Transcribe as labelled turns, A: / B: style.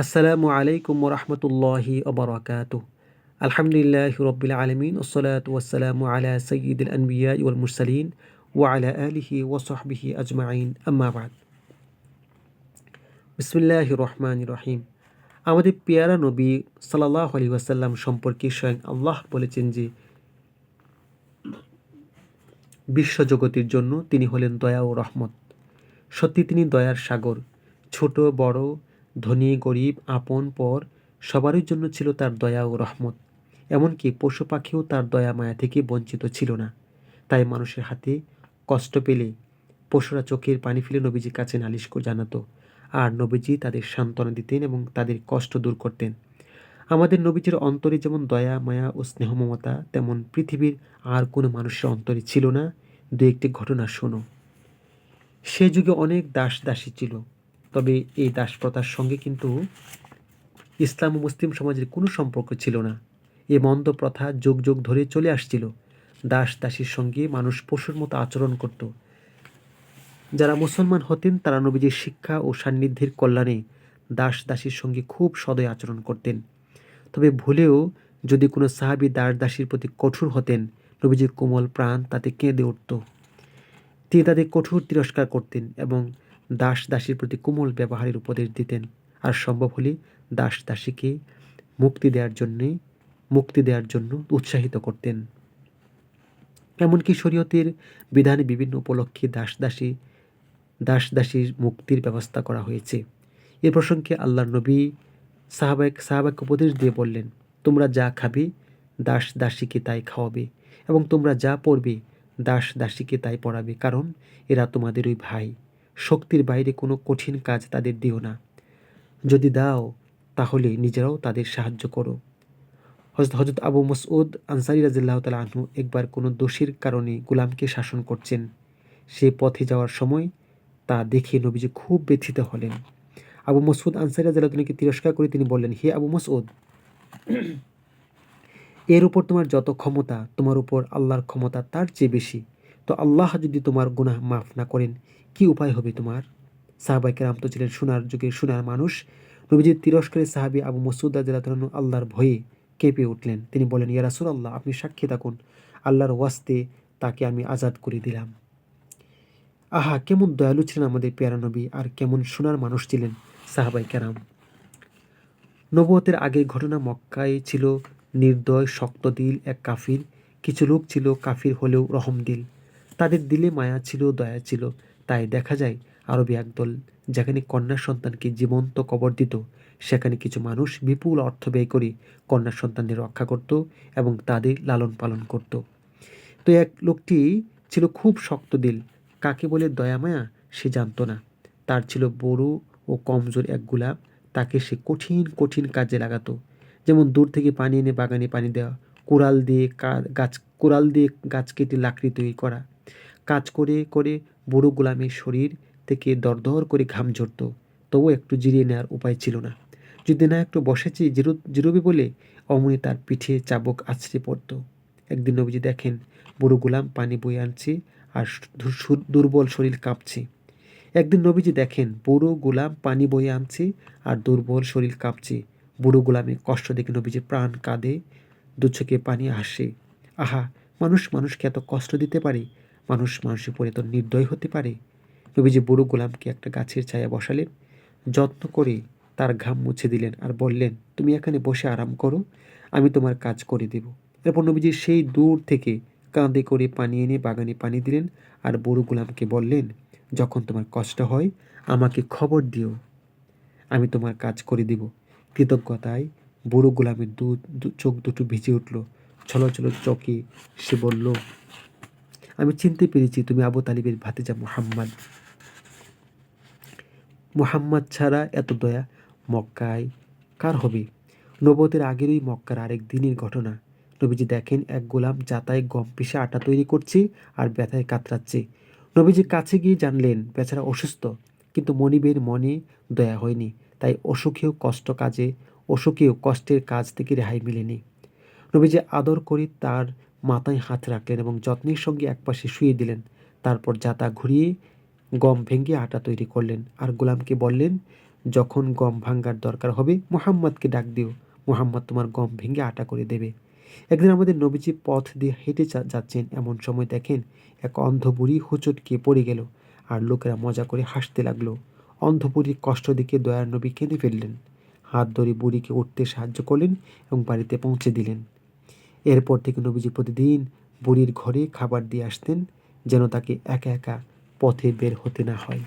A: আসসালামু আলাইকুম ওরহমতুল্লাহি ওবরাকাতুহ। আলহামদুলিল্লাহি রাব্বিল আলামিন ওয়াসসালাতু ওয়াসসালামু আলা সাইয়্যিদিল আনবিয়া ওয়াল মুরসালিন ওয়া আলা আলিহি ওয়া সাহবিহি আজমাইন আম্মা বাদ। বিসমিল্লাহির রহমানির রহিম। আমাদের পেয়ারা নবী সাল্লাল্লাহু আলাইহি ওয়াসাল্লাম সম্পর্কে স্বয়ং আল্লাহ বলেছেন যে বিশ্বজগতের জন্য তিনি হলেন দয়া ও রহমত। সত্যি তিনি দয়ার সাগর। ছোট বড়, ধনী গরিব, আপন পর সবারই জন্য ছিল তার দয়া ও রহমত। এমনকি পশু পাখিও তার দয়া মায়া থেকে বঞ্চিত ছিল না। তাই মানুষের হাতে কষ্ট পেলে পশুরা চোখের পানি ফেলে নবীজির কাছে নালিশ জানাতো, আর নবীজি তাদের সান্ত্বনা দিতেন এবং তাদের কষ্ট দূর করতেন। আমাদের নবীজির অন্তরে যেমন দয়া মায়া ও স্নেহ মমতা, তেমন পৃথিবীর আর কোনো মানুষের অন্তরে ছিল না। দু একটি ঘটনা শোনো। সে যুগে অনেক দাস দাসী ছিল, তবে এই দাসপ্রথার সঙ্গে কিন্তু ইসলাম ও মুসলিম সমাজের কোনো সম্পর্ক ছিল না। এ মন্দ প্রথা যুগ যুগ ধরে চলে আসছিল। দাস দাসীর সঙ্গে মানুষ পশুর মতো আচরণ করত। যারা মুসলমান হতেন তারা নবীজির শিক্ষা ও সান্নিধ্যের কল্যাণে দাস দাসীর সঙ্গে খুব সদয় আচরণ করতেন। তবে ভুলেও যদি কোনো সাহাবী দাস দাসীর প্রতি কঠোর হতেন, নবীজির কোমল প্রাণ তাতে কেঁদে উঠত। তিনি তাদের কঠোর তিরস্কার করতেন এবং দাস দাসীর প্রতি কোমল ব্যবহারের উপদেশ দিতেন, আর সম্ভব হলে দাস দাসীকে মুক্তি দেওয়ার জন্য উৎসাহিত করতেন। এমনকি শরীয়তের বিধানে বিভিন্ন উপলক্ষে দাস দাসীর মুক্তির ব্যবস্থা করা হয়েছে। এ প্রসঙ্গে আল্লাহর নবী সাহাবাকে উপদেশ দিয়ে বললেন, তোমরা যা খাবে দাস দাসীকে তাই খাওয়াবে, এবং তোমরা যা পড়বে দাস দাসীকে তাই পড়াবে, কারণ এরা তোমাদেরই ভাই। শক্তির বাইরে কোনো কঠিন কাজ তাদের দিও না। যদি দাও তাহলে নিজেরাও তাদের সাহায্য করো। হযরত আবু মাসউদ আনসারী রাদিয়াল্লাহু তাআলা আনহু একবার কোনো দোষীর কারণে গোলামকে শাসন করছেন। সে পথে যাওয়ার সময় তা দেখে নবীজি খুব ব্যথিত হলেন। আবু মাসউদ আনসারী রাদিয়াল্লাহু তাআলাকে তিরস্কার করে তিনি বললেন, হে আবু মাসউদ, এর উপর তোমার যত ক্ষমতা, তোমার উপর আল্লাহর ক্ষমতা তার চেয়ে বেশি। তো আল্লাহ যদি তোমার গুনাহ মাফ না করেন, কি উপায় হবে তোমার? সাহাবায়ে কেরাম তো ছিলেন সোনার যুগের সোনার মানুষ। নবীজির তিরস্কারে সাহাবী আবু মাসউদ রাদিয়াল্লাহু তাআলা আল্লাহর ভয়ে কেঁপে উঠলেন। তিনি বলেন, ইয়া রাসূলুল্লাহ, আপনি সাক্ষী থাকুন, আল্লাহর ওয়াস্তে তাকে আমি আজাদ করে দিলাম। আহা, কেমন দয়ালু ছিলেন আমাদের পেয়ারা নবী, আর কেমন সোনার মানুষ ছিলেন সাহাবায়ে কেরাম। নবুয়তের আগের ঘটনা, মক্কায় ছিল নির্দয় শক্ত দিল এক কাফির। কিছু লোক ছিল কাফির হলেও রহমদিল। তাদের দিলে মায়া ছিল, দয়া ছিল। তাই দেখা যায় আরবে একদল যেখানে কন্যা সন্তানকে জীবন্ত কবর দিত, সেখানে কিছু মানুষ বিপুল অর্থ ব্যয় করে কন্যা সন্তানদের রক্ষা করত এবং তাদের লালন পালন করত। তো এক লোকটি ছিল খুব শক্ত দিল। কাকে বলে দয়া মায়া সে জানত না। তার ছিল বড় ও কমজোর এক গোলাপ। তাকে সে কঠিন কঠিন কাজে লাগাতো, যেমন দূর থেকে পানি এনে বাগানে পানি দেওয়া, কোরাল দিয়ে গাছ কেটে লাকড়ি তৈরি করা। কাজ করে করে বুড়ো গোলামের শরীর থেকে দরদর করে ঘাম ঝরত, তবু একটু জিরিয়ে নেওয়ার উপায় ছিল না। যদি না একটু বসেছি জিরোবে বলে অমনি তার পিঠে চাবুক আছড়ে পড়ত। একদিন নবীজি দেখেন বুড়ো গোলাম পানি বয়ে আনছে আর দুর্বল শরীর কাঁপছে। একদিন নবীজি দেখেন বুড়ো গোলাম পানি বয়ে আনছে আর দুর্বল শরীর কাঁপছে। বুড়ো গোলামের কষ্ট দেখে নবীজি প্রাণ কাঁদে, দু চোখে পানি আসে। আহা, মানুষ মানুষকে এত কষ্ট দিতে পারে? মানুষ মানুষের উপর এত নির্দয় হতে পারে? নবীজি বুড়ো গোলামকে একটা গাছের ছায়া বসালেন, যত্ন করে তার ঘাম মুছে দিলেন আর বললেন, তুমি এখানে বসে আরাম করো, আমি তোমার কাজ করে দেব। এরপর নবীজি সেই দূর থেকে কাঁধে করে পানি এনে বাগানে পানি দিলেন আর বুড়ো গোলামকে বললেন, যখন তোমার কষ্ট হয় আমাকে খবর দিও, আমি তোমার কাজ করে দিব। কৃতজ্ঞতায় বুড়ো গোলামের চোখ দুটো ভিজে উঠল। ছলছল চোখে সে বলল, আমি চিনতে পেরেছি তুমি আবু তালিবের ভাতিজা মুহাম্মদ। মুহাম্মদ ছাড়া এত দয়া মক্কায় কার হবে? নবুয়তের আগেরই মক্কার আরেক দিনের ঘটনা। নবীজি দেখেন এক গোলাম যাতায় গম পিষে আটা তৈরি করছে আর ব্যথায় কাতরাচ্ছে। নবীজি কাছে গিয়ে জানলেন বেচারা অসুস্থ, কিন্তু মনিবের মনে দয়া হয়নি। তাই অসুখেও কষ্টের কাজ থেকে রেহাই মেলেনি। নবীজি আদর করে তার মাথায় হাত রাখলেন এবং যত্নের সঙ্গে একপাশে শুয়ে দিলেন। তারপর যাতা ঘুরিয়ে গম ভেঙে আটা তৈরি করলেন আর গোলামকে বললেন, যখন গম ভাঙ্গার দরকার হবে মুহাম্মদকে ডাক দিও, মুহাম্মদ তোমার গম ভেঙে আটা করে দেবে। একদিন আমাদের নবীজি পথ দিয়ে হেঁটে যাচ্ছেন, এমন সময় দেখেন এক অন্ধ বুড়ি হোঁচট খেয়ে পড়ে গেল, আর লোকেরা মজা করে হাসতে লাগলো। অন্ধ বুড়ির কষ্ট দেখে দয়ার নবী কেঁদে ফেললেন, হাত ধরে বুড়িকে উঠতে সাহায্য করলেন এবং বাড়িতে পৌঁছে দিলেন। এরপর থেকে নবীজি প্রতিদিন বুড়ির ঘরে খাবার দিয়ে আসতেন, যেন তাকে একা একা পথে বের হতে না হয়।